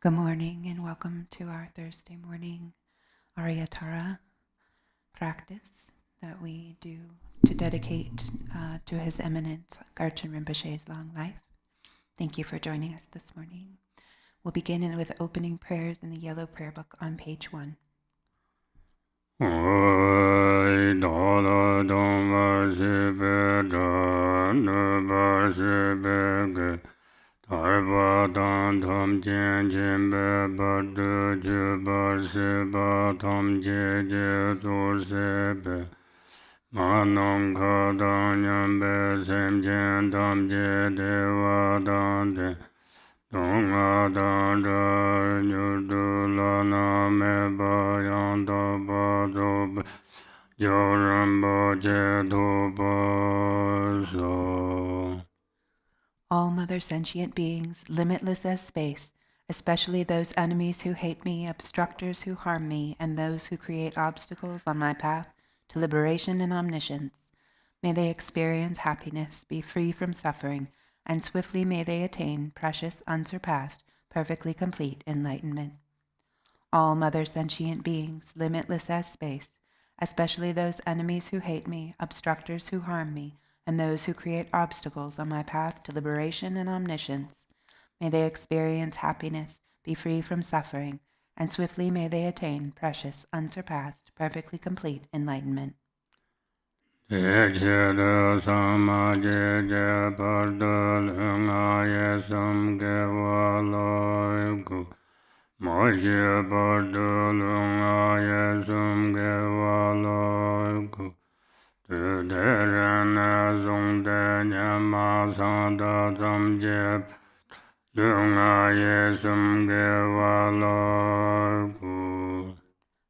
Good morning and welcome to our Thursday morning Aryatara practice that we do to dedicate to His Eminence Garchen Rinpoche's long life. Thank you for joining us this morning. We'll begin with opening prayers in the yellow prayer book on page 1. Tarpa tam chen chen pe par tu ju par se pa tam che je sur se pe ma nam ka dan nyam pe sem chen tam che de wa dan de dong a dan ra nyu du la na me pa yang da pa zo pe jo ram pa che tu pa so. All mother sentient beings, limitless as space, especially those enemies who hate me, obstructors who harm me, and those who create obstacles on my path to liberation and omniscience. May they experience happiness, be free from suffering, and swiftly may they attain precious, unsurpassed, perfectly complete enlightenment. All mother sentient beings, limitless as space, especially those enemies who hate me, obstructors who harm me, and those who create obstacles on my path to liberation and omniscience. May they experience happiness, be free from suffering, and swiftly may they attain precious, unsurpassed, perfectly complete enlightenment.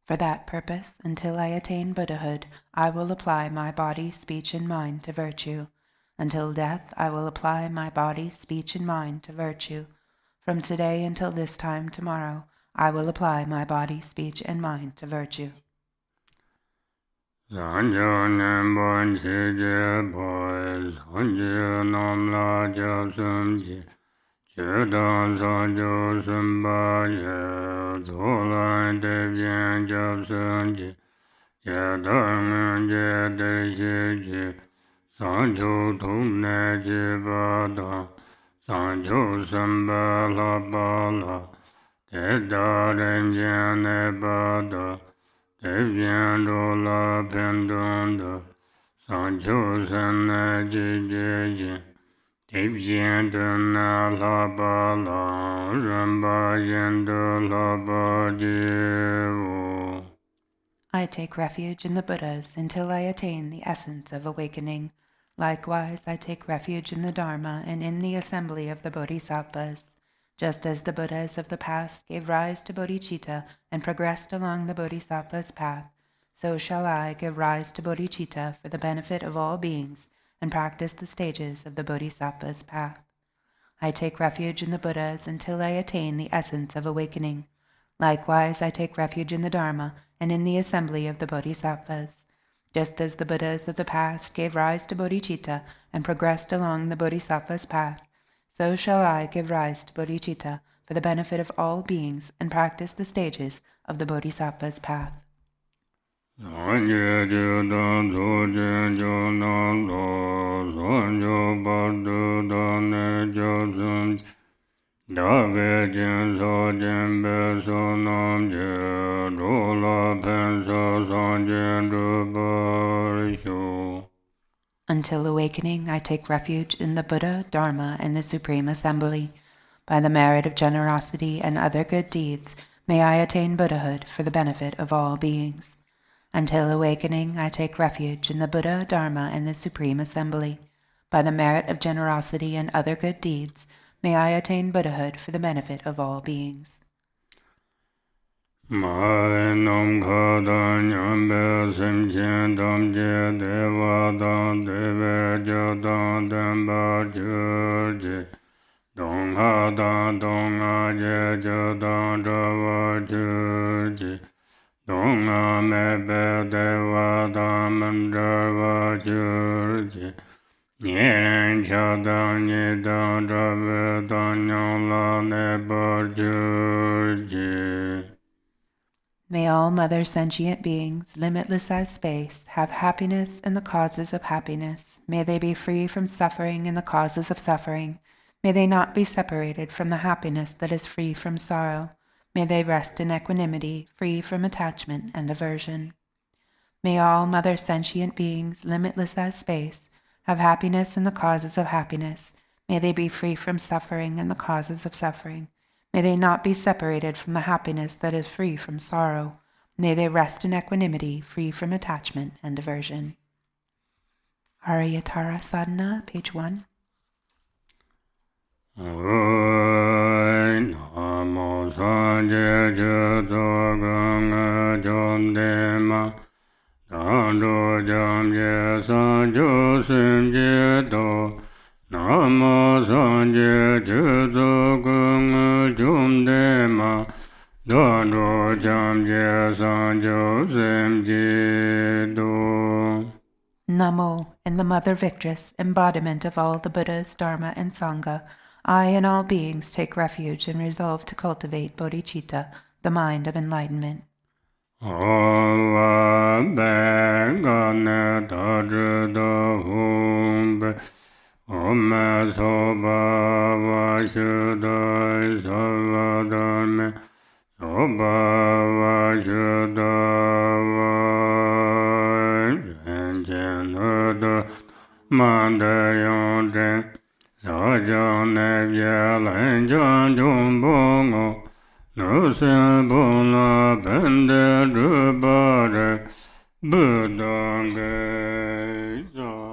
For that purpose, until I attain Buddhahood, I will apply my body, speech, and mind to virtue. Until death, I will apply my body, speech, and mind to virtue. From today until this time tomorrow, I will apply my body, speech, and mind to virtue. Chedan sanjo sumba ye, zolan devyen jab sanji, chedan je dershi ji, sanjo tumne ji bada, sanjo sumba la bala, teda renjen ne bada, devyen rola pendunda, sanjo sanne ji ji ji. I take refuge in the Buddhas until I attain the essence of awakening. Likewise, I take refuge in the Dharma and in the assembly of the Bodhisattvas. Just as the Buddhas of the past gave rise to bodhicitta and progressed along the Bodhisattva's path, so shall I give rise to bodhicitta for the benefit of all beings and practice the stages of the Bodhisattva's path. I take refuge in the Buddhas until I attain the essence of awakening. Likewise, I take refuge in the Dharma and in the assembly of the Bodhisattvas. Just as the Buddhas of the past gave rise to bodhicitta and progressed along the Bodhisattva's path, so shall I give rise to bodhicitta for the benefit of all beings and practice the stages of the Bodhisattva's path. Until awakening, I take refuge in the Buddha, Dharma, and the Supreme Assembly. By the merit of generosity and other good deeds, may I attain Buddhahood for the benefit of all beings. Until awakening, I take refuge in the Buddha, Dharma, and the Supreme Assembly. By the merit of generosity and other good deeds, may I attain Buddhahood for the benefit of all beings. Donga me be dewa da mandrava jurji, Niren Chadang Nidang Drabe Danyang La Nebar Jurji. May all mother sentient beings, limitless as space, have happiness in the causes of happiness. May they be free from suffering in the causes of suffering. May they not be separated from the happiness that is free from sorrow. May they rest in equanimity, free from attachment and aversion. May all mother sentient beings, limitless as space, have happiness in the causes of happiness. May they be free from suffering in the causes of suffering. May they not be separated from the happiness that is free from sorrow. May they rest in equanimity, free from attachment and aversion. Aryatara Sadhana, page 1. Namo Sanje Jeto Ganga Jondema Dando Jamye Sanjo Simjeto Namo Sanje Jeto Ganga Jondema Dando Jamye Sanjo Simjeto. Namo, and the Mother Victress, embodiment of all the Buddhas, Dharma, and Sangha, I and all beings take refuge and resolve to cultivate bodhicitta, the mind of enlightenment. Ola Begane Tajida Humbe Ome Soba Vashuddha Savadame Soba Vashuddha Vajenjana Mandayon Sajan Nevya Lenjan Jumbongo No se bona bende drupare budange sa.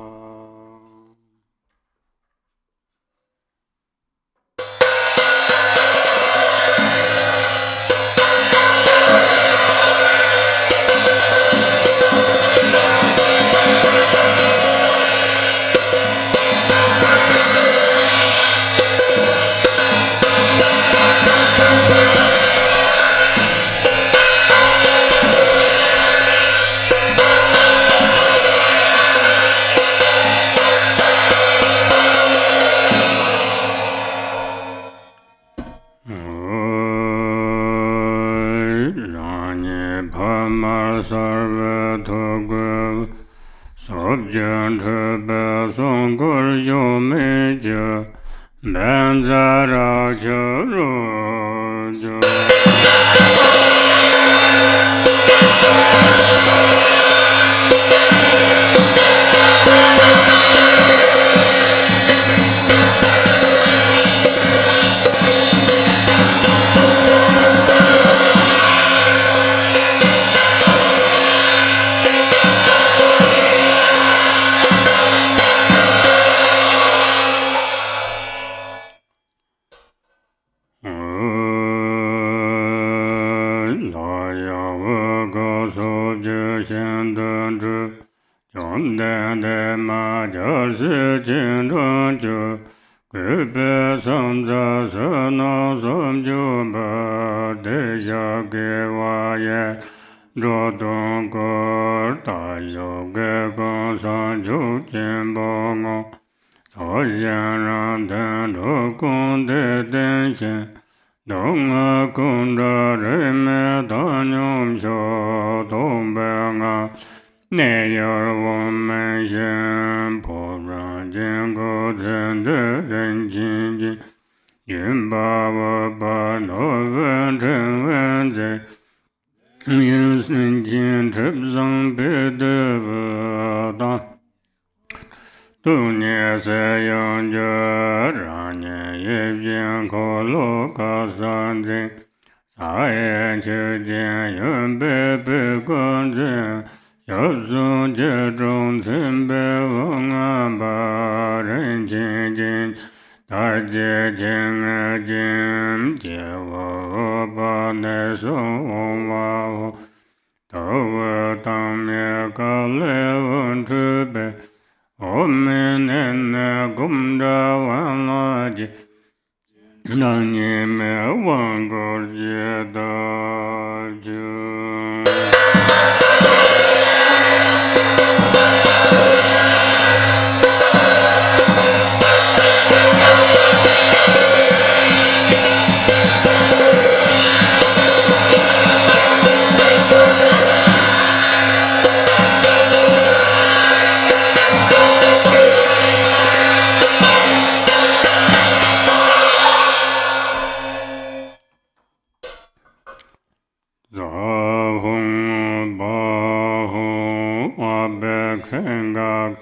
Khenga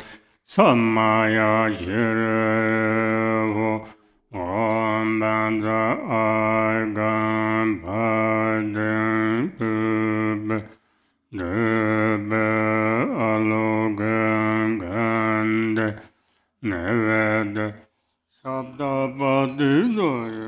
Samaya Shirevo Om Banza Agam Padin Pube Debe Alogan Gande Nevede Sabdapati Doyesu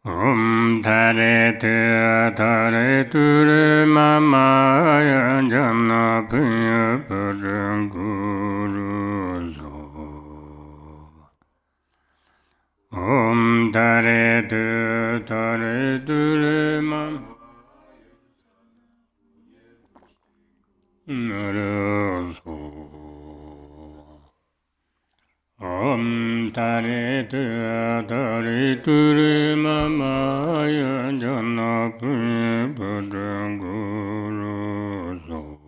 Om Tare Te Tare Ture Mama Jamna Piya Padang Guru So Om Tare Te Tare Ture Mama Nara So Om Tare Te Tare Ture Mama Jana Piya Padang Guru So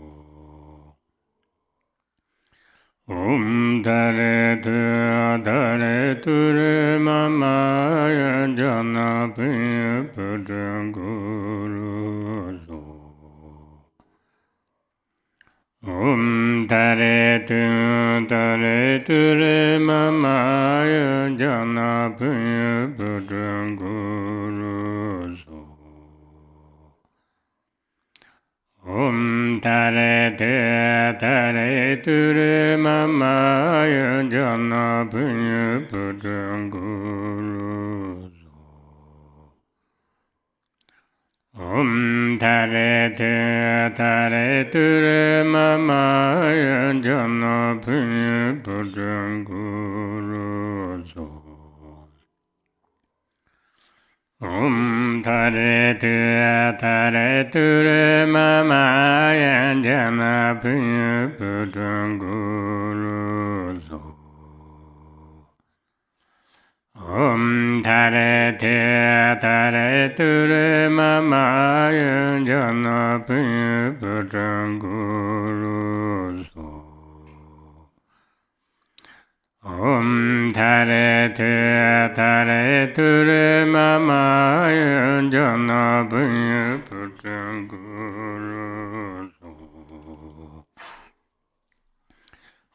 Om Tare Te Tare Ture Mama Jana Piya Padang Guru So Om Tare Te Tare Ture Mama Jana Piya Padang Guru So Om Tare Te Tare Ture Mama Jana Piya Padang Guru So Om Tare Te Tare Ture Mama Jana Piya Padang Guru So Om Tare Te Tare Ture Mama Jana Piya Padang Guru So Om Tare Te Tare Ture Mama Jana Piya Padang Guru So Om Tare Te Tare Ture Mama Jana Piya Padang Guru So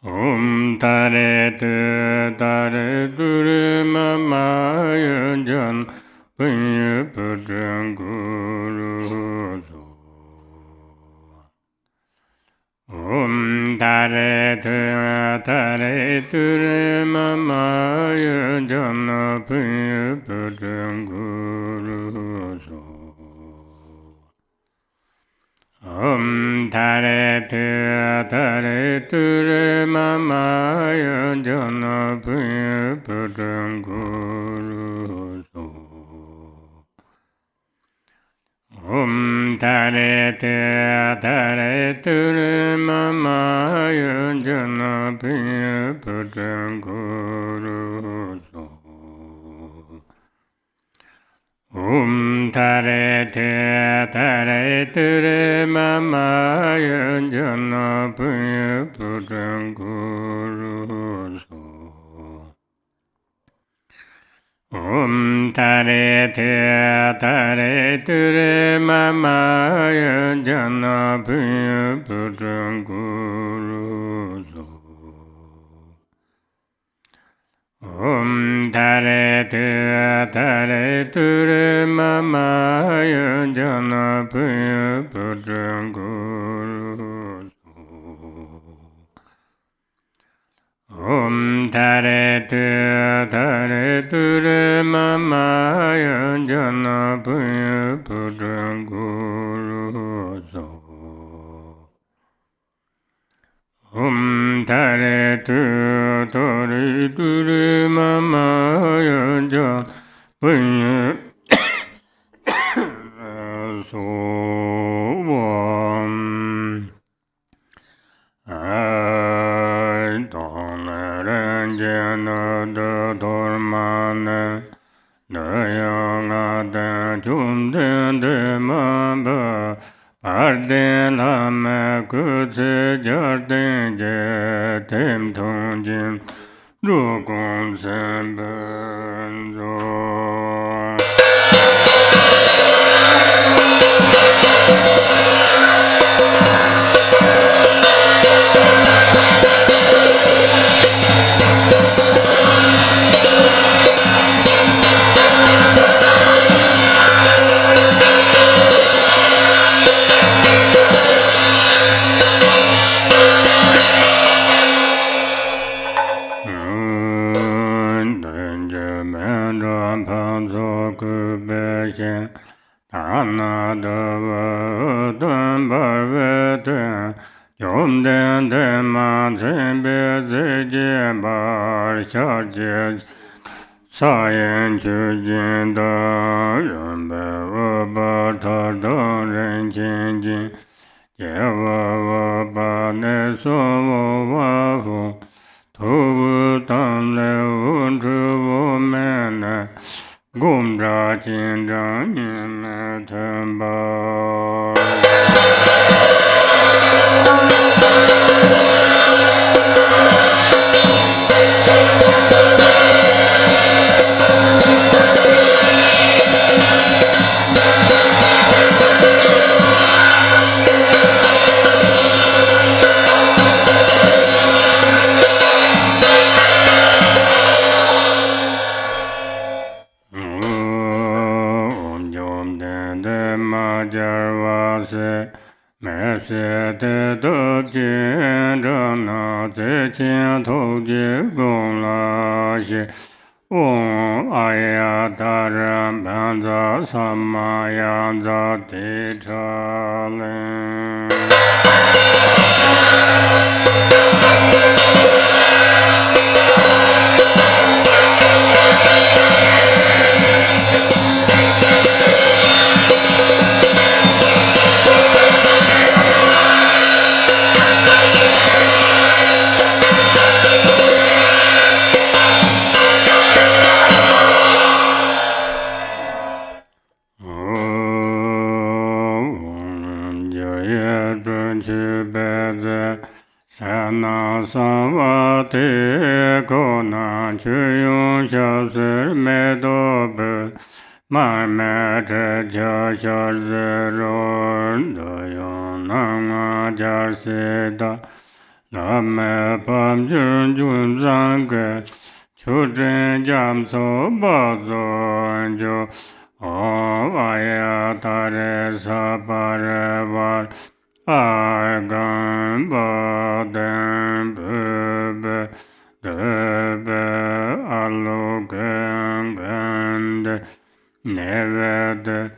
Om Tare Te Tare Ture Mama Jana Piya Padang Guru So Om Tare Te Tare Ture Mama Jana Piya Padang Guru So Om Tare Te Tare Ture Mama Jana Piya Padang Guru So Om Tare Te Tare Ture Mama Jana Piya Padang Guru So Om Tare Te Tare Ture Mama Jana Piya Padang Guru So Om Tare Te Tare Ture Mama Jana Piya Padang Guru So Om Tare Te Tare Ture Mama Jana Piya Padang Guru So Om Tare Te Tare Ture Mama Jana Piya Padang Guru So Om Tare Te Tare Ture Mama Jana Piya So Jana da dormane dayanga da chumde de mamba arde lama kutse jarde je tem thonjin rukun sembenzo Sayan chujin da yunbe waba tarda ren chen jin jewa waba ne so wa hu tobu tam le un chu wu men ne gom ra jin zhang yin me ten ba. Sana savate kona chuyung shabsir medobe mar mette jasha zeron doyon nanga jarseda Lama pam jun jun zangge chudren jam so bazo jo Vaya tare sapare var Argan baden bebe debe alogen bende nevede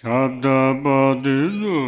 shabda badizu.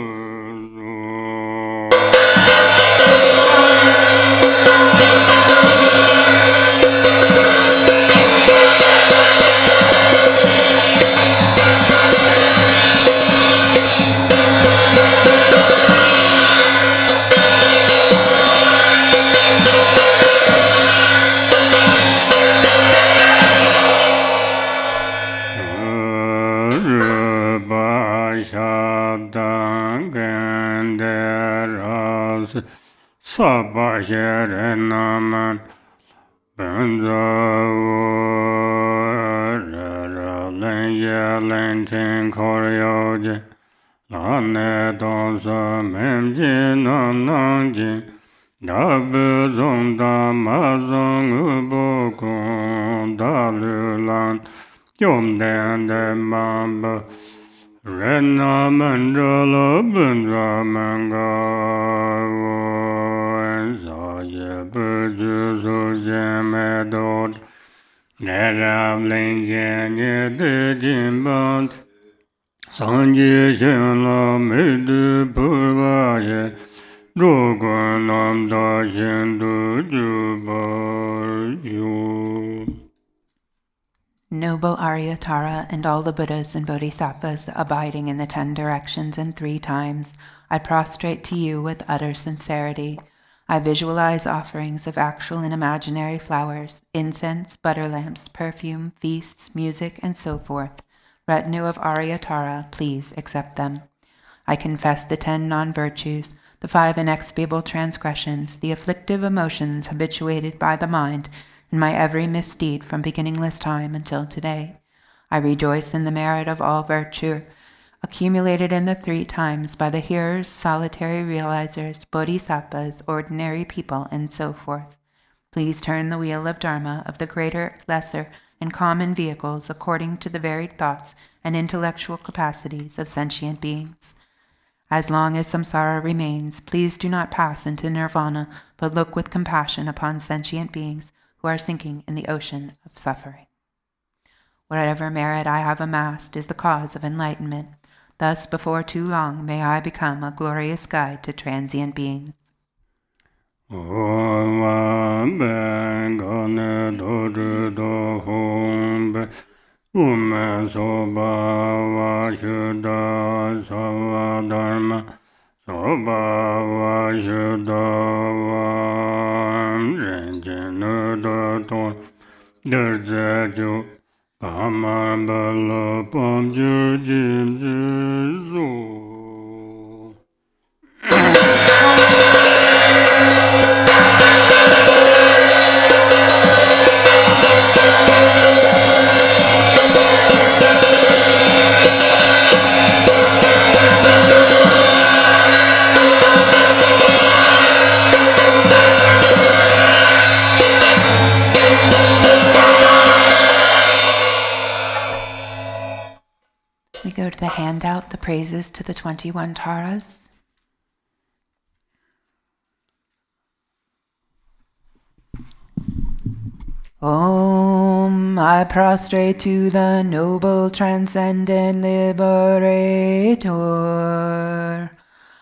Sabahire naman benza len yelen tin koryoje lane donsa memjin nanjin dabu zonda mazong ubokon dalulan yomden de mamba Rena mandala benza manga Saye buju su jeme dod Nerab linjen ye de jimban Sanje shen la medu purva ye Rogun nam da shen du jubar yu. Noble Aryatara and all the Buddhas and Bodhisattvas abiding in the 10 directions and 3 times, I prostrate to you with utter sincerity. I visualize offerings of actual and imaginary flowers, incense, butter lamps, perfume, feasts, music, and so forth. Retinue of Aryatara, please accept them. I confess the 10 non-virtues, the 5 inexpiable transgressions, the afflictive emotions habituated by the mind, and my every misdeed from beginningless time until today. I rejoice in the merit of all virtue, accumulated in the 3 times by the hearers, solitary realizers, bodhisattvas, ordinary people, and so forth. Please turn the wheel of Dharma of the greater, lesser, and common vehicles according to the varied thoughts and intellectual capacities of sentient beings. As long as samsara remains, please do not pass into nirvana, but look with compassion upon sentient beings who are sinking in the ocean of suffering. Whatever merit I have amassed is the cause of enlightenment. Thus, before too long, may I become a glorious guide to transient beings. We go to the handout, the praises to the 21 Taras. Om, I prostrate to the noble transcendent liberator.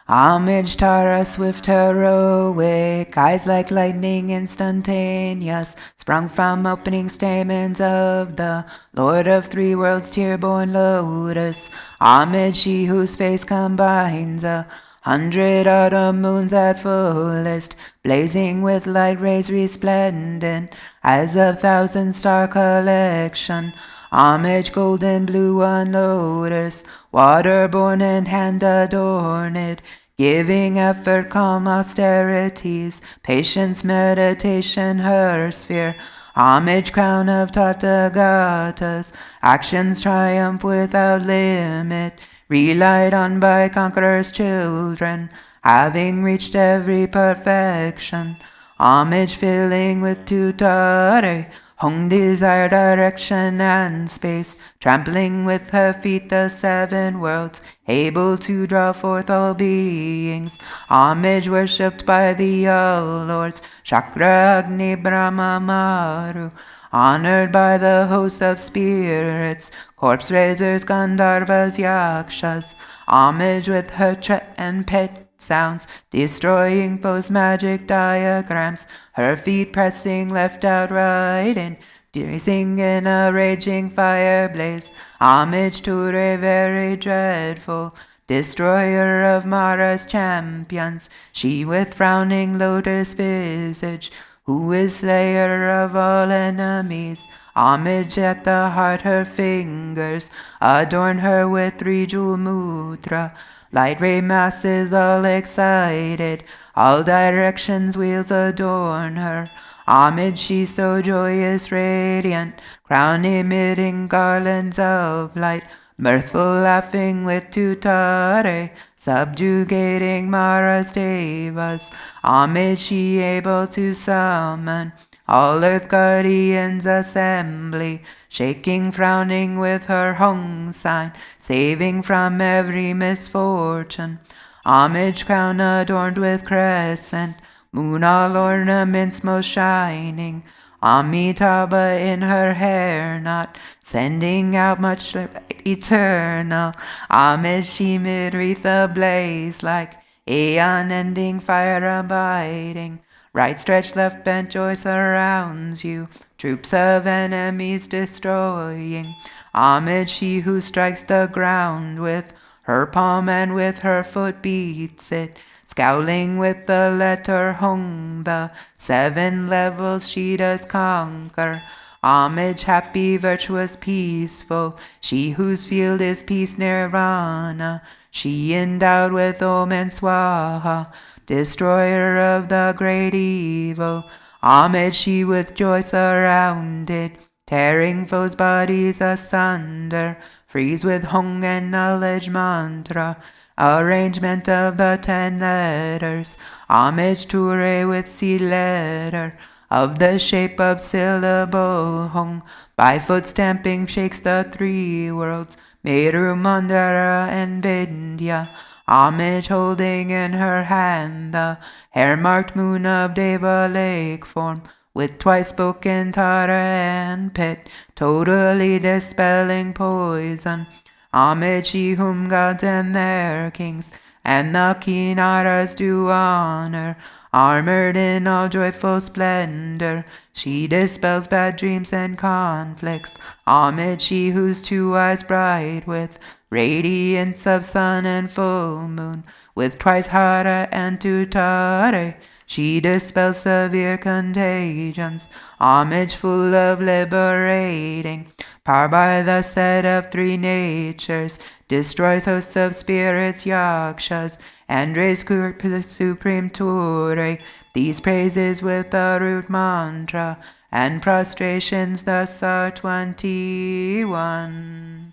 Homage Tara, swift heroic, eyes like lightning instantaneous, sprung from opening stamens of the Lord of Three Worlds, tear-born lotus. Homage she whose face combines 100 autumn moons at fullest, blazing with light rays resplendent as 1,000 star collection. Homage golden blue on lotus, water-born and hand adorned, giving effort, calm austerities, patience, meditation, her sphere. Homage crown of Tathagatas, actions triumph without limit, relied on by conquerors' children, having reached every perfection. Homage filling with tutare, Hong desire, direction, and space, trampling with her feet the 7 worlds, able to draw forth all beings. Homage worshipped by the all-lords, Chakra, Agni, Brahma, Maru, honored by the host of spirits, corpse raisers, Gandharvas, Yakshas. Homage with her tret and pet sounds, destroying foes' magic diagrams, her feet pressing left out right in, racing in a raging fire blaze. Homage to Re, very dreadful, destroyer of Mara's champions, she with frowning lotus visage, who is slayer of all enemies. Homage at the heart, her fingers adorn her with 3-jewel mudra. Light ray masses all excited, all directions wheels adorn her. Homage she so joyous, radiant, crown emitting garlands of light, mirthful laughing with tutare, subjugating Mara's devas. Homage she able to summon all earth guardians assembly, shaking, frowning with her Hong sign, saving from every misfortune. Homage crown adorned with crescent, moon all ornaments most shining. Amitabha in her hair knot, sending out much light eternal. Homage she mid-wreath ablaze like aeon-ending fire abiding. Right stretched, left bent, joy surrounds you, troops of enemies destroying. Homage she who strikes the ground with her palm and with her foot beats it, scowling with the letter Hong, the 7 levels she does conquer. Homage happy, virtuous, peaceful, she whose field is peace nirvana, she endowed with Om and Swaha, destroyer of the great evil. Homage she with joy surrounded, tearing foes' bodies asunder, freeze with Hong and knowledge mantra, arrangement of the 10 letters. Homage to Re with C letter, of the shape of syllable Hong, by foot stamping shakes the 3 worlds, Meru, Mandara, and Vindhya. Homage holding in her hand the hair-marked moon of Deva lake form, with twice spoken Tara and Pit, totally dispelling poison. Homage she whom gods and their kings and the Kinaras do honor, armored in all joyful splendor. She dispels bad dreams and conflicts. Homage she whose 2 eyes bright with radiance of sun and full moon, with twice Hara and 2 Tare. She dispels severe contagions. Homage full of liberating power by the set of 3 natures, destroys hosts of spirits, yakshas, and raise supreme Ture. These praises with the root mantra, and prostrations thus are 21.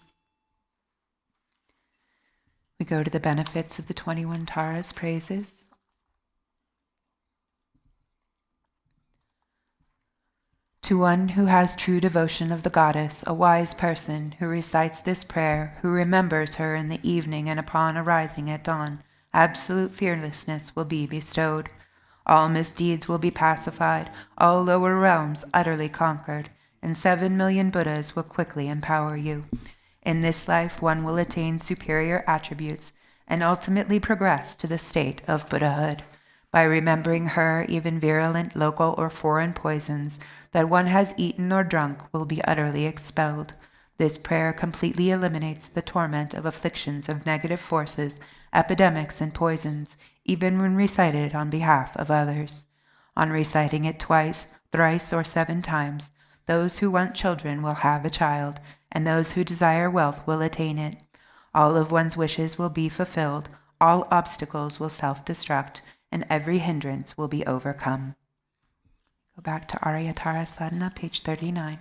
We go to the benefits of the 21 Taras praises. To one who has true devotion of the goddess, a wise person who recites this prayer, who remembers her in the evening and upon arising at dawn, absolute fearlessness will be bestowed. All misdeeds will be pacified, all lower realms utterly conquered, and 7 million Buddhas will quickly empower you. In this life, one will attain superior attributes and ultimately progress to the state of Buddhahood. By remembering her, even virulent local or foreign poisons that one has eaten or drunk will be utterly expelled. This prayer completely eliminates the torment of afflictions of negative forces, epidemics, and poisons, even when recited on behalf of others. On reciting it twice, thrice, or 7 times, those who want children will have a child, and those who desire wealth will attain it. All of one's wishes will be fulfilled, all obstacles will self-destruct, and every hindrance will be overcome. Go back to Aryatara Sadhana, page 39.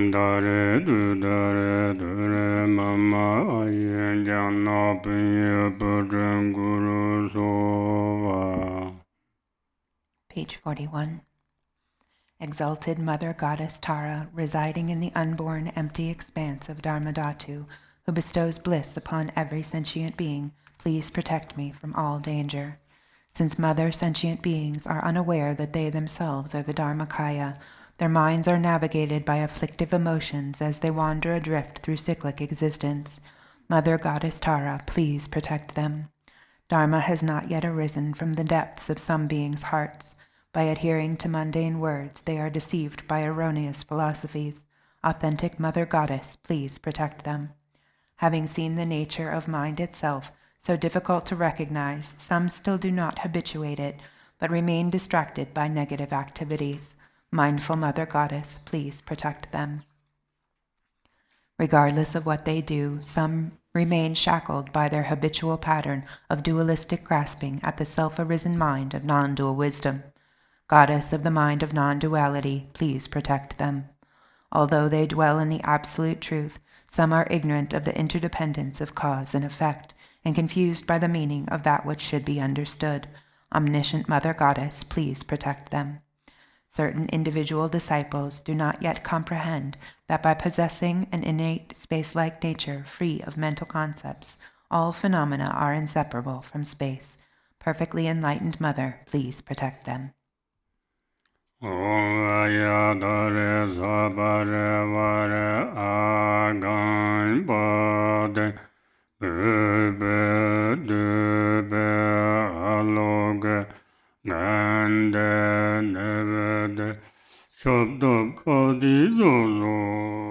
dare dure mama ayen jana pinye putren guru sova. Page 41. Exalted Mother Goddess Tara, residing in the unborn, empty expanse of Dharmadhatu, who bestows bliss upon every sentient being, please protect me from all danger. Since mother sentient beings are unaware that they themselves are the Dharmakaya, their minds are navigated by afflictive emotions as they wander adrift through cyclic existence. Mother Goddess Tara, please protect them. Dharma has not yet arisen from the depths of some beings' hearts. By adhering to mundane words, they are deceived by erroneous philosophies. Authentic Mother Goddess, please protect them. Having seen the nature of mind itself, so difficult to recognize, some still do not habituate it, but remain distracted by negative activities. Mindful Mother Goddess, please protect them. Regardless of what they do, some remain shackled by their habitual pattern of dualistic grasping at the self-arisen mind of non-dual wisdom. Goddess of the mind of non-duality, please protect them. Although they dwell in the absolute truth, some are ignorant of the interdependence of cause and effect, and confused by the meaning of that which should be understood. Omniscient Mother Goddess, please protect them. Certain individual disciples do not yet comprehend that by possessing an innate space-like nature free of mental concepts, all phenomena are inseparable from space. Perfectly enlightened Mother, please protect them. Aya dare sabare vare agan bade bebe debe aloge gande nevede shabda padi zozo.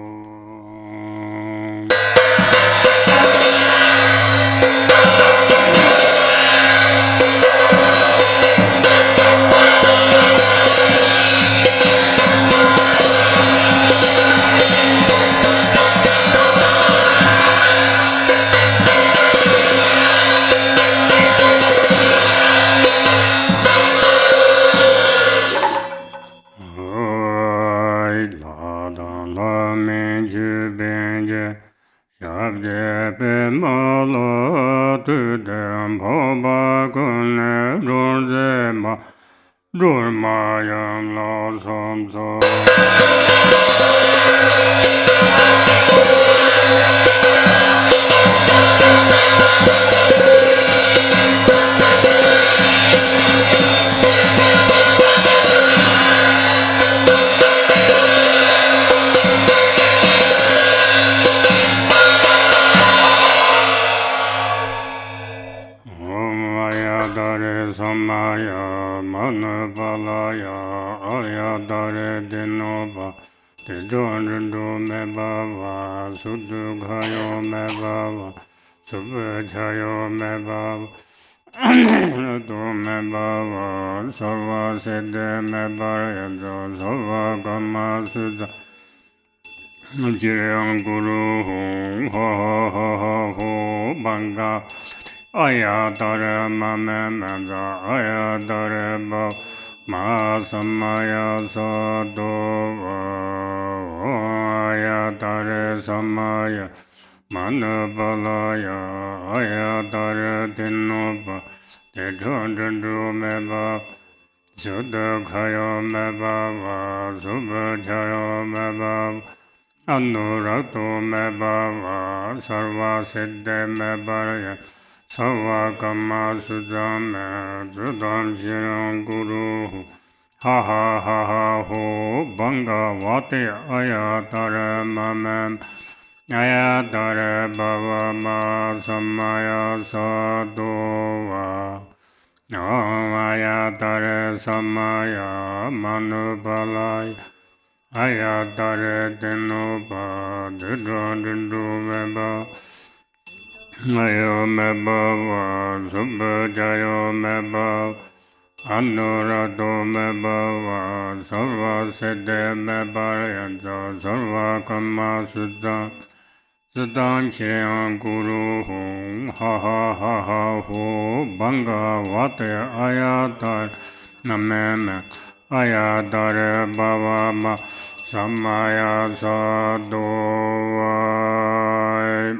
Samaya Sadovai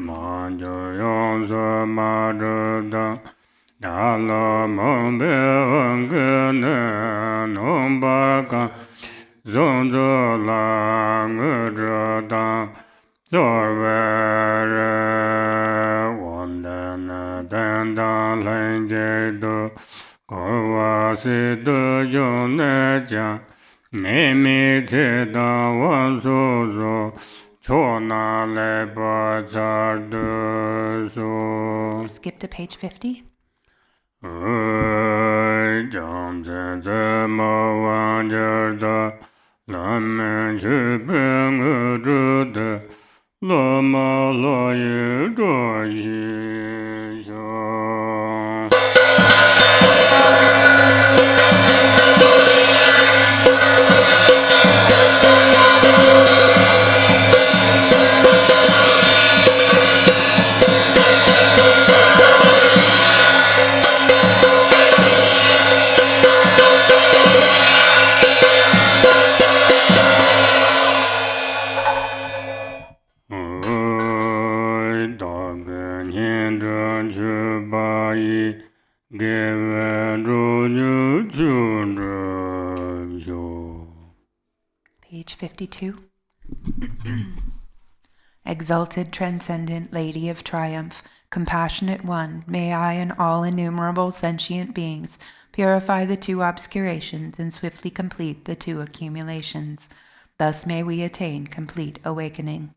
Manjayam Samadada Lama Bevangana Nombaka Zonzolang Sorvere Wandana Danda Lenjedo Korvasido Yoneja Nemi Teta Wansozo Chona Lepa Chardoso. Skip to page 50. Jam Zenze Ma Wanjerda Lamen Chupeng Udrude Lama Loye Doyi Shon. Page 52. Exalted, transcendent Lady of Triumph, compassionate one, may I and all innumerable sentient beings purify the two obscurations and swiftly complete the two accumulations. Thus may we attain complete awakening.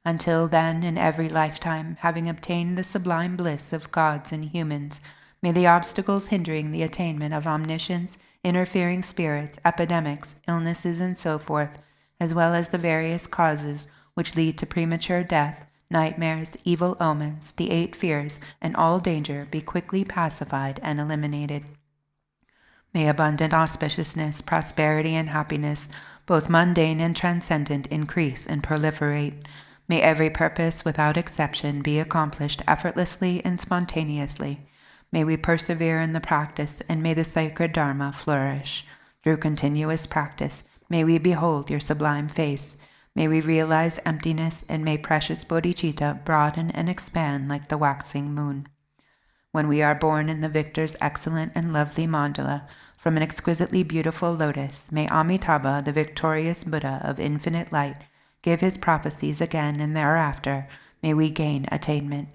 Until then, in every lifetime, having obtained the sublime bliss of gods and humans, may the obstacles hindering the attainment of omniscience, interfering spirits, epidemics, illnesses, and so forth, as well as the various causes which lead to premature death, nightmares, evil omens, the 8 fears, and all danger be quickly pacified and eliminated. May abundant auspiciousness, prosperity, and happiness, both mundane and transcendent, increase and proliferate. May every purpose, without exception, be accomplished effortlessly and spontaneously. May we persevere in the practice, and may the sacred Dharma flourish. Through continuous practice, may we behold your sublime face. May we realize emptiness, and may precious bodhicitta broaden and expand like the waxing moon. When we are born in the victor's excellent and lovely mandala, from an exquisitely beautiful lotus, may Amitabha, the victorious Buddha of infinite light, give his prophecies again, and thereafter may we gain attainment.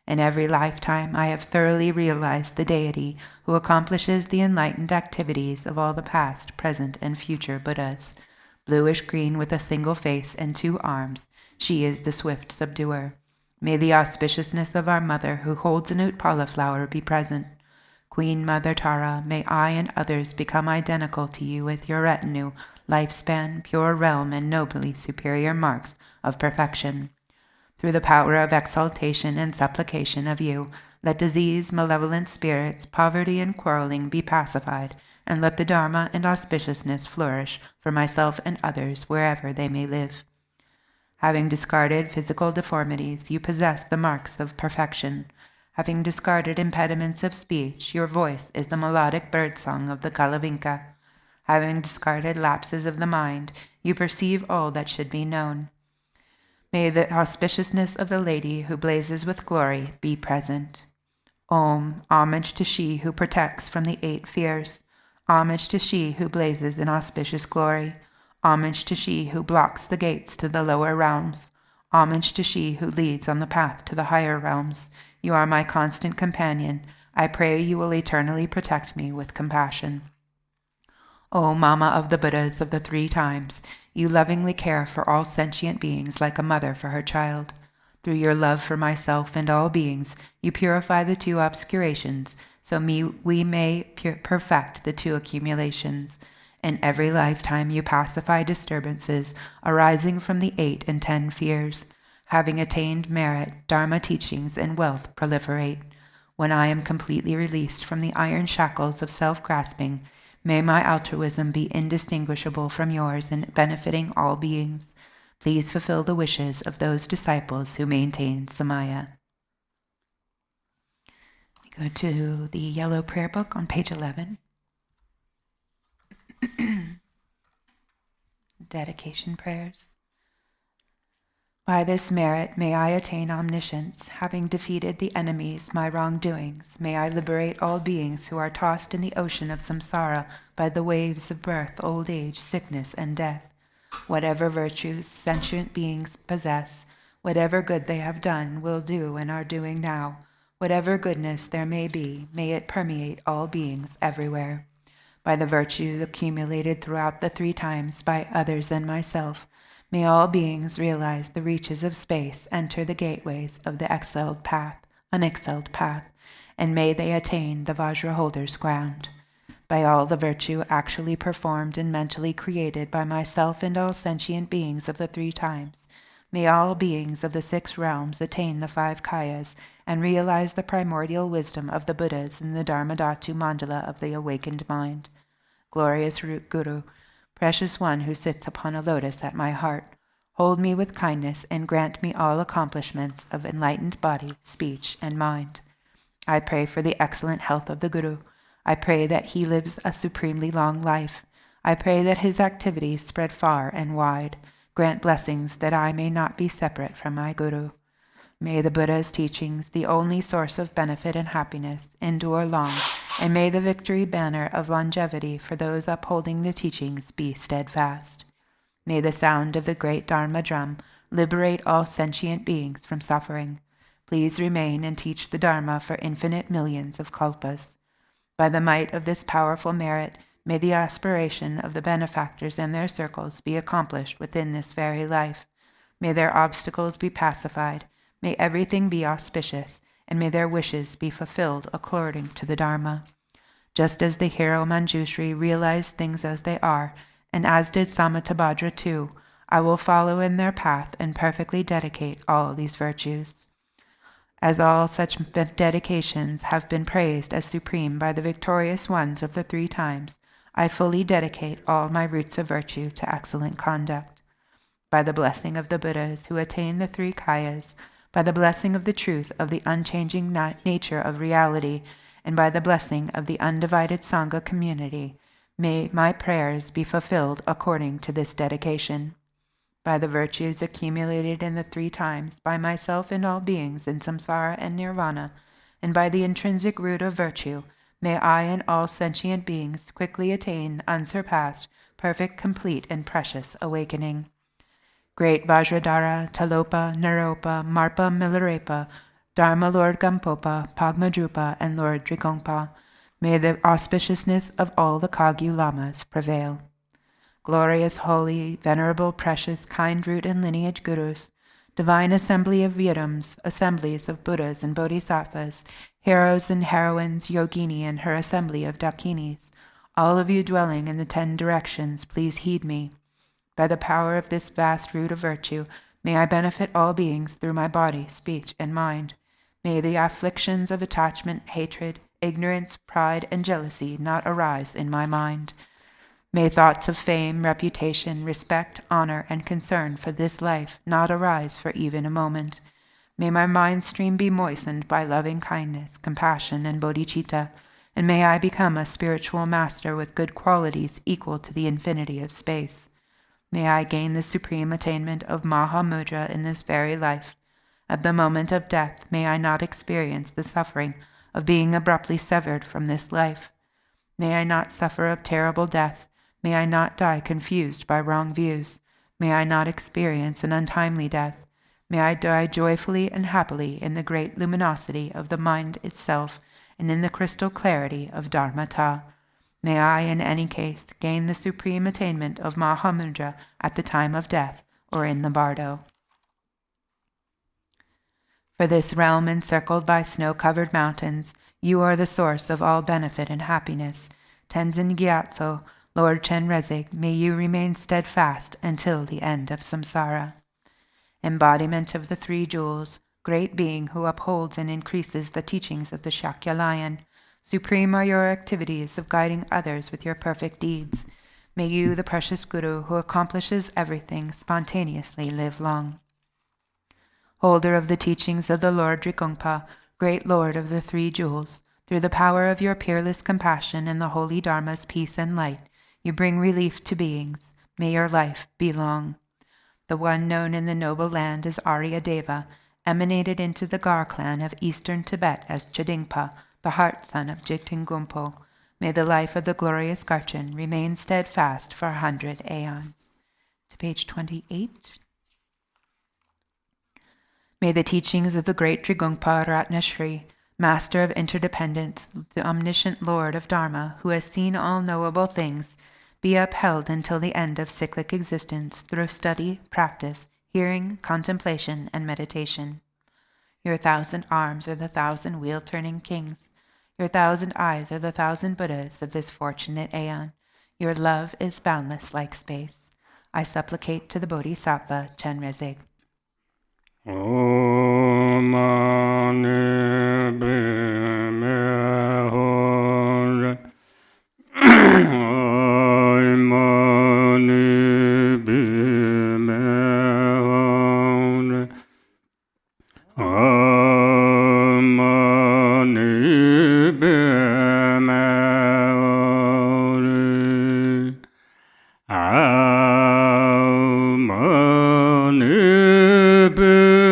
In every lifetime I have thoroughly realized the deity who accomplishes the enlightened activities of all the past, present, and future Buddhas. Bluish-green with a single face and 2 arms, she is the swift subduer. May the auspiciousness of our mother who holds a Utpala flower be present. Queen Mother Tara, may I and others become identical to you with your retinue, lifespan, pure realm, and nobly superior marks of perfection. Through the power of exaltation and supplication of you, let disease, malevolent spirits, poverty, and quarreling be pacified, and let the Dharma and auspiciousness flourish for myself and others wherever they may live. Having discarded physical deformities, you possess the marks of perfection. Having discarded impediments of speech, your voice is the melodic birdsong of the Kalavinka. Having discarded lapses of the mind, you perceive all that should be known. May the auspiciousness of the Lady who blazes with glory be present. Om, homage to she who protects from the 8 fears. Homage to she who blazes in auspicious glory. Homage to she who blocks the gates to the lower realms. Homage to she who leads on the path to the higher realms. You are my constant companion. I pray you will eternally protect me with compassion. O Mama of the Buddhas of the 3 times, you lovingly care for all sentient beings like a mother for her child. Through your love for myself and all beings, you purify the 2 obscurations, so we may perfect the 2 accumulations. In every lifetime you pacify disturbances arising from the 8 and 10 fears. Having attained merit, Dharma teachings and wealth proliferate. When I am completely released from the iron shackles of self-grasping, may my altruism be indistinguishable from yours in benefiting all beings. Please fulfill the wishes of those disciples who maintain Samaya. We go to the yellow prayer book on page 11. Dedication prayers. By this merit may I attain omniscience, having defeated the enemies, my wrongdoings. May I liberate all beings who are tossed in the ocean of samsara by the waves of birth, old age, sickness, and death. Whatever virtues sentient beings possess, whatever good they have done, will do, and are doing now, whatever goodness there may be, may it permeate all beings everywhere. By the virtues accumulated throughout the 3 times by others and myself, may all beings realize the reaches of space, enter the gateways of the unexcelled path, and may they attain the Vajra holder's ground. By all the virtue actually performed and mentally created by myself and all sentient beings of the 3 times, may all beings of the 6 realms attain the 5 kayas and realize the primordial wisdom of the Buddhas in the Dharmadhatu mandala of the awakened mind. Glorious root Guru, precious one who sits upon a lotus at my heart, hold me with kindness and grant me all accomplishments of enlightened body, speech, and mind. I pray for the excellent health of the Guru. I pray that he lives a supremely long life. I pray that his activities spread far and wide. Grant blessings that I may not be separate from my Guru. May the Buddha's teachings, the only source of benefit and happiness, endure long, and may the victory banner of longevity for those upholding the teachings be steadfast. May the sound of the great Dharma drum liberate all sentient beings from suffering. Please remain and teach the Dharma for infinite millions of kalpas. By the might of this powerful merit, may the aspiration of the benefactors and their circles be accomplished within this very life. May their obstacles be pacified. May everything be auspicious, and may their wishes be fulfilled according to the Dharma. Just as the hero Manjushri realized things as they are, and as did Samattabhadra too, I will follow in their path and perfectly dedicate all these virtues. As all such dedications have been praised as supreme by the victorious ones of the 3 times, I fully dedicate all my roots of virtue to excellent conduct. By the blessing of the Buddhas who attain the 3 kayas, by the blessing of the truth of the unchanging nature of reality, and by the blessing of the undivided Sangha community, may my prayers be fulfilled according to this dedication. By the virtues accumulated in the 3 times by myself and all beings in samsara and nirvana, and by the intrinsic root of virtue, may I and all sentient beings quickly attain unsurpassed, perfect, complete, and precious awakening. Great Vajradhara, Talopa, Naropa, Marpa, Milarepa, Dharma Lord Gampopa, Pagmadrupa, and Lord Drikongpa, may the auspiciousness of all the Kagyu Lamas prevail. Glorious, holy, venerable, precious, kind root and lineage Gurus, divine assembly of Vedams, assemblies of Buddhas and Bodhisattvas, heroes and heroines, Yogini and her assembly of Dakinis, all of you dwelling in the 10 directions, please heed me. By the power of this vast root of virtue, may I benefit all beings through my body, speech, and mind. May the afflictions of attachment, hatred, ignorance, pride, and jealousy not arise in my mind. May thoughts of fame, reputation, respect, honor, and concern for this life not arise for even a moment. May my mind stream be moistened by loving kindness, compassion, and bodhicitta, and may I become a spiritual master with good qualities equal to the infinity of space. May I gain the supreme attainment of Maha Mudra in this very life. At the moment of death, may I not experience the suffering of being abruptly severed from this life. May I not suffer a terrible death. May I not die confused by wrong views. May I not experience an untimely death. May I die joyfully and happily in the great luminosity of the mind itself and in the crystal clarity of Dharmata. May I, in any case, gain the supreme attainment of Mahamudra at the time of death or in the bardo. For this realm encircled by snow-covered mountains, you are the source of all benefit and happiness. Tenzin Gyatso, Lord Chenrezig, may you remain steadfast until the end of samsara. Embodiment of the 3 jewels, great being who upholds and increases the teachings of the Shakya Lion, supreme are your activities of guiding others with your perfect deeds. May you, the precious Guru who accomplishes everything, spontaneously live long. Holder of the teachings of the Lord Drikongpa, great Lord of the 3 jewels, through the power of your peerless compassion and the holy Dharma's peace and light, you bring relief to beings. May your life be long. The one known in the noble land as Arya Deva emanated into the Gar clan of eastern Tibet as Chadingpa, the heart son of Jigten Gumpo. May the life of the glorious Garchen remain steadfast for 100 aeons. To page 28. May the teachings of the great Trigungpa Ratnashri, Master of Interdependence, the omniscient Lord of Dharma, who has seen all knowable things, be upheld until the end of cyclic existence through study, practice, hearing, contemplation, and meditation. Your 1,000 arms are the 1,000 wheel-turning kings. Your 1,000 eyes are the 1,000 Buddhas of this fortunate aeon. Your love is boundless like space. I supplicate to the Bodhisattva Chenrezig. Om Mani Padme Hum. Om Mani Padme Hum. Om Mani Padme Hum. Om Mani Padme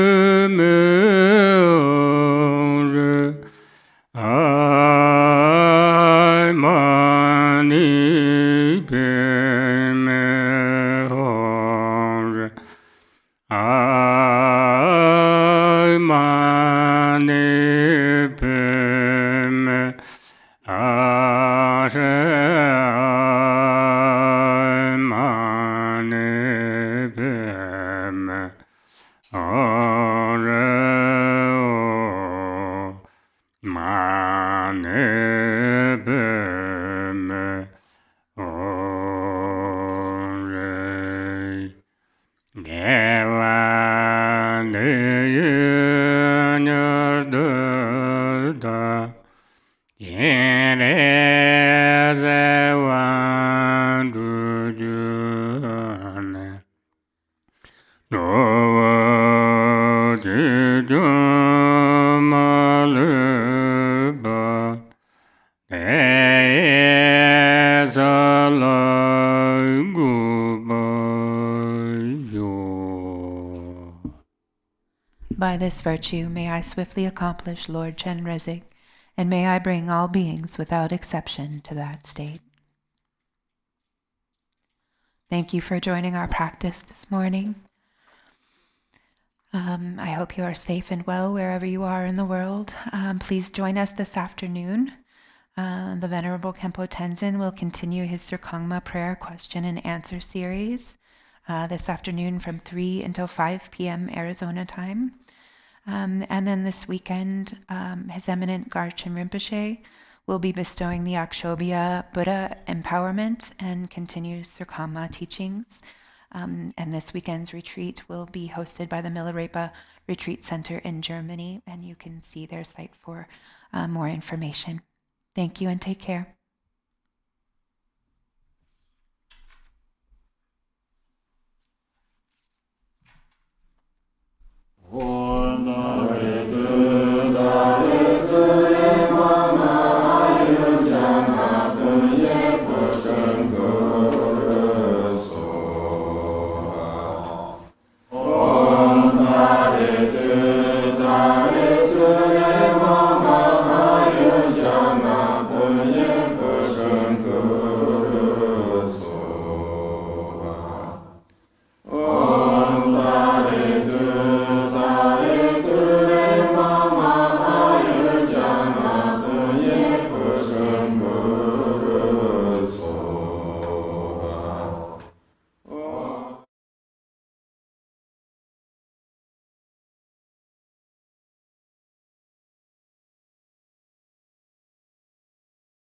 By this virtue may I swiftly accomplish Lord Chenrezig, and may I bring all beings without exception to that state. Thank you for joining our practice this morning. I hope you are safe and well wherever you are in the world. Please join us this afternoon. The Venerable Khenpo Tenzin will continue his Sirkangma prayer question and answer series this afternoon from 3 until 5 p.m. Arizona time. And then this weekend, His Eminent Garchen Rinpoche will be bestowing the Akshobhya Buddha Empowerment and continue Sirkangma teachings. And this weekend's retreat will be hosted by the Milarepa Retreat Center in Germany, and you can see their site for more information. Thank you and take care.